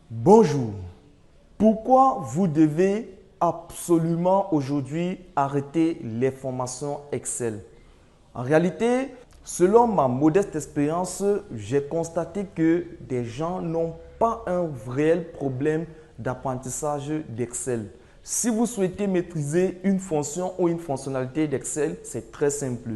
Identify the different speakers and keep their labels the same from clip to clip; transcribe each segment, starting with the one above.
Speaker 1: Bonjour. Pourquoi vous devez absolument aujourd'hui arrêter les formations Excel? En réalité, selon ma modeste expérience, j'ai constaté que des gens n'ont pas un réel problème d'apprentissage d'Excel. Si vous souhaitez maîtriser une fonction ou une fonctionnalité d'Excel, c'est très simple.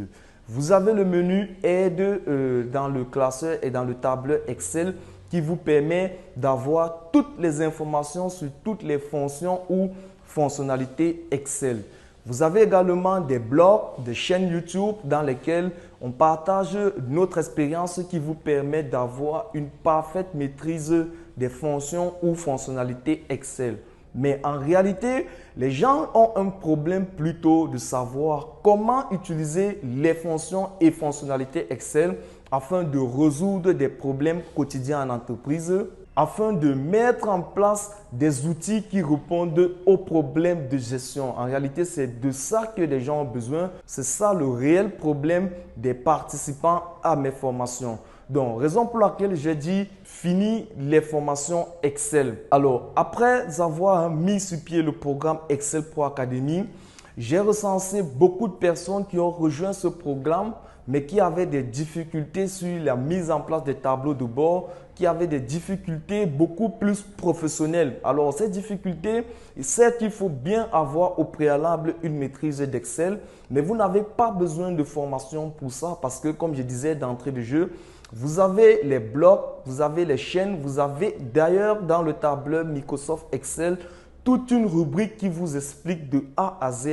Speaker 1: Vous avez le menu Aide dans le classeur et dans le tableur Excel qui vous permet d'avoir toutes les informations sur toutes les fonctions ou fonctionnalités Excel. Vous avez également des blogs, des chaînes YouTube dans lesquelles on partage notre expérience qui vous permet d'avoir une parfaite maîtrise des fonctions ou fonctionnalités Excel. Mais en réalité, les gens ont un problème plutôt de savoir comment utiliser les fonctions et fonctionnalités Excel afin de résoudre des problèmes quotidiens en entreprise, afin de mettre en place des outils qui répondent aux problèmes de gestion. En réalité, c'est de ça que les gens ont besoin. C'est ça le réel problème des participants à mes formations. Donc, raison pour laquelle j'ai dit fini les formations Excel. Alors, après avoir mis sur pied le programme Excel Pro Academy, j'ai recensé beaucoup de personnes qui ont rejoint ce programme, mais qui avaient des difficultés sur la mise en place des tableaux de bord, qui avaient des difficultés beaucoup plus professionnelles. Alors, ces difficultés, certes, il faut bien avoir au préalable une maîtrise d'Excel, mais vous n'avez pas besoin de formation pour ça parce que, comme je disais d'entrée de jeu, vous avez les blocs, vous avez les chaînes, vous avez d'ailleurs dans le tableur Microsoft Excel toute une rubrique qui vous explique de A à Z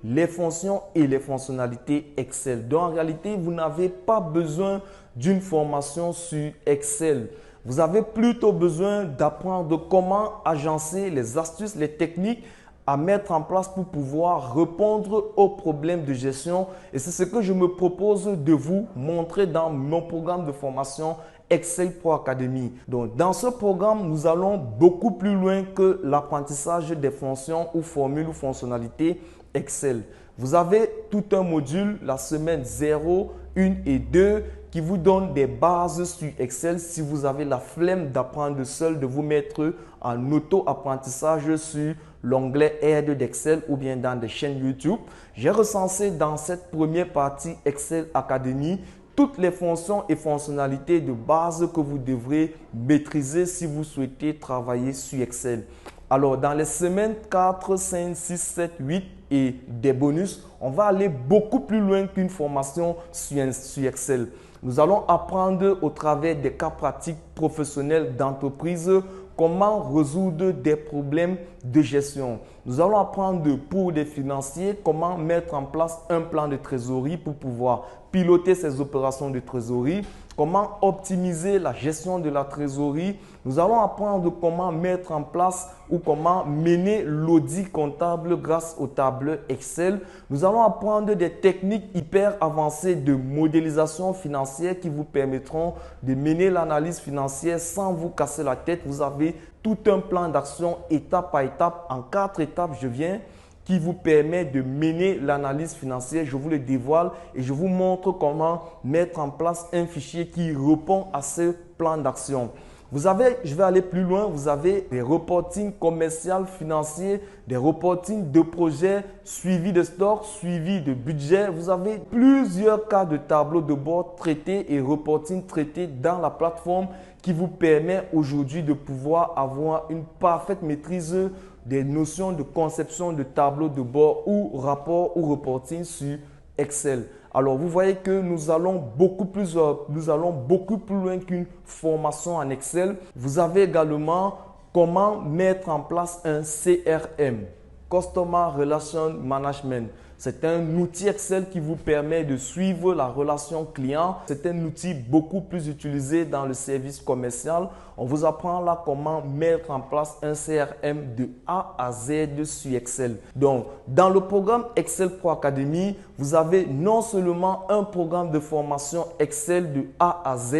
Speaker 1: les fonctions et les fonctionnalités Excel. Donc en réalité, vous n'avez pas besoin d'une formation sur Excel. Vous avez plutôt besoin d'apprendre comment agencer les astuces, les techniques à mettre en place pour pouvoir répondre aux problèmes de gestion. Et c'est ce que je me propose de vous montrer dans mon programme de formation Excel Pro Academy. Donc, dans ce programme, nous allons beaucoup plus loin que l'apprentissage des fonctions ou formules ou fonctionnalités Excel. Vous avez tout un module, la semaine 0, 1 et 2, qui vous donne des bases sur Excel si vous avez la flemme d'apprendre seul, de vous mettre en auto-apprentissage sur l'onglet Aide d'Excel ou bien dans des chaînes YouTube. J'ai recensé dans cette première partie Excel Academy toutes les fonctions et fonctionnalités de base que vous devrez maîtriser si vous souhaitez travailler sur Excel. Alors, dans les semaines 4, 5, 6, 7, 8 et des bonus, on va aller beaucoup plus loin qu'une formation sur Excel. Nous allons apprendre au travers des cas pratiques professionnels d'entreprise comment résoudre des problèmes de gestion. Nous allons apprendre pour des financiers comment mettre en place un plan de trésorerie pour pouvoir piloter ces opérations de trésorerie, comment optimiser la gestion de la trésorerie. Nous allons apprendre comment mettre en place ou comment mener l'audit comptable grâce au tableur Excel. Nous allons apprendre des techniques hyper avancées de modélisation financière qui vous permettront de mener l'analyse financière sans vous casser la tête. Vous avez tout un plan d'action étape par étape. En 4 étapes, je viens qui vous permet de mener l'analyse financière. Je vous le dévoile et je vous montre comment mettre en place un fichier qui répond à ce plan d'action. Vous avez, je vais aller plus loin, vous avez des reportings commerciaux, financiers, des reportings de projets, suivi de stock, suivi de budget. Vous avez plusieurs cas de tableau de bord traités et reporting traités dans la plateforme qui vous permet aujourd'hui de pouvoir avoir une parfaite maîtrise des notions de conception de tableau de bord ou rapport ou reporting sur Excel. Alors, vous voyez que nous allons beaucoup plus loin qu'une formation en Excel. Vous avez également comment mettre en place un CRM, Customer Relation Management. C'est un outil Excel qui vous permet de suivre la relation client. C'est un outil beaucoup plus utilisé dans le service commercial. On vous apprend là comment mettre en place un CRM de A à Z sur Excel. Donc, dans le programme Excel Pro Academy, vous avez non seulement un programme de formation Excel de A à Z,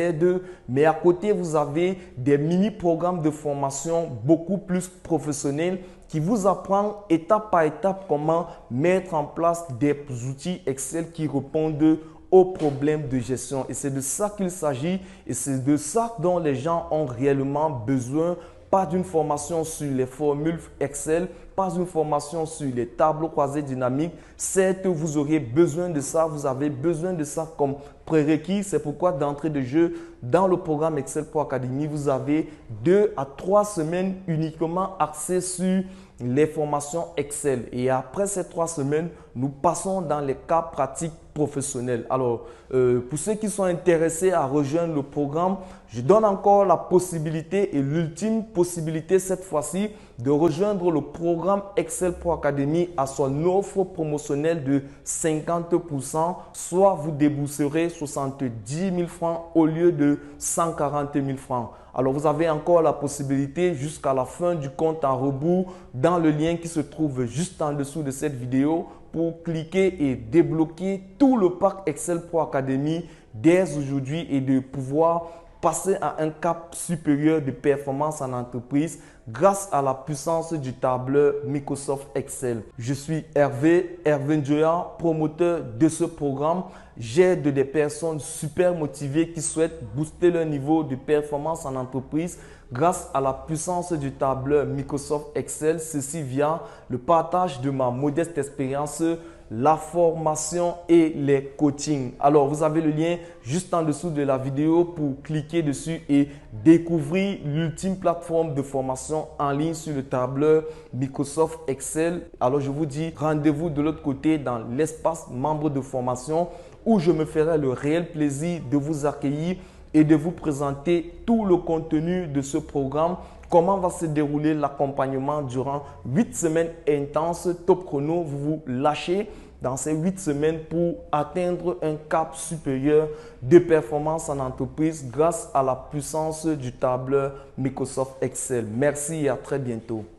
Speaker 1: mais à côté, vous avez des mini-programmes de formation beaucoup plus professionnels qui vous apprend étape par étape comment mettre en place des outils Excel qui répondent aux problèmes de gestion. Et c'est de ça qu'il s'agit et c'est de ça dont les gens ont réellement besoin pas d'une formation sur les formules Excel, pas une formation sur les tableaux croisés dynamiques. Certes, vous aurez besoin de ça, vous avez besoin de ça comme prérequis. C'est pourquoi d'entrée de jeu, dans le programme Excel Pro Academy, vous avez 2 à 3 semaines uniquement axées sur les formations Excel. Et après ces 3 semaines, nous passons dans les cas pratiques professionnels. Alors, pour ceux qui sont intéressés à rejoindre le programme, je donne encore la possibilité et l'ultime possibilité cette fois-ci de rejoindre le programme Excel Pro Academy à son offre promotionnelle de 50%, soit vous débourserez 70 000 francs au lieu de 140 000 francs. Alors, vous avez encore la possibilité jusqu'à la fin du compte à rebours dans le lien qui se trouve juste en dessous de cette vidéo pour cliquer et débloquer tout le pack Excel Pro Academy dès aujourd'hui et de pouvoir passer à un cap supérieur de performance en entreprise grâce à la puissance du tableur Microsoft Excel. Je suis Hervé Njoya, promoteur de ce programme. J'aide des personnes super motivées qui souhaitent booster leur niveau de performance en entreprise grâce à la puissance du tableur Microsoft Excel. Ceci via le partage de ma modeste expérience, la formation et les coachings. Alors, vous avez le lien juste en dessous de la vidéo pour cliquer dessus et découvrir l'ultime plateforme de formation en ligne sur le tableur Microsoft Excel. Alors, je vous dis rendez-vous de l'autre côté dans l'espace membre de formation où je me ferai le réel plaisir de vous accueillir et de vous présenter tout le contenu de ce programme. Comment va se dérouler l'accompagnement durant 8 semaines intenses top chrono. Vous vous lâchez dans ces 8 semaines pour atteindre un cap supérieur de performance en entreprise grâce à la puissance du tableur Microsoft Excel. Merci et à très bientôt.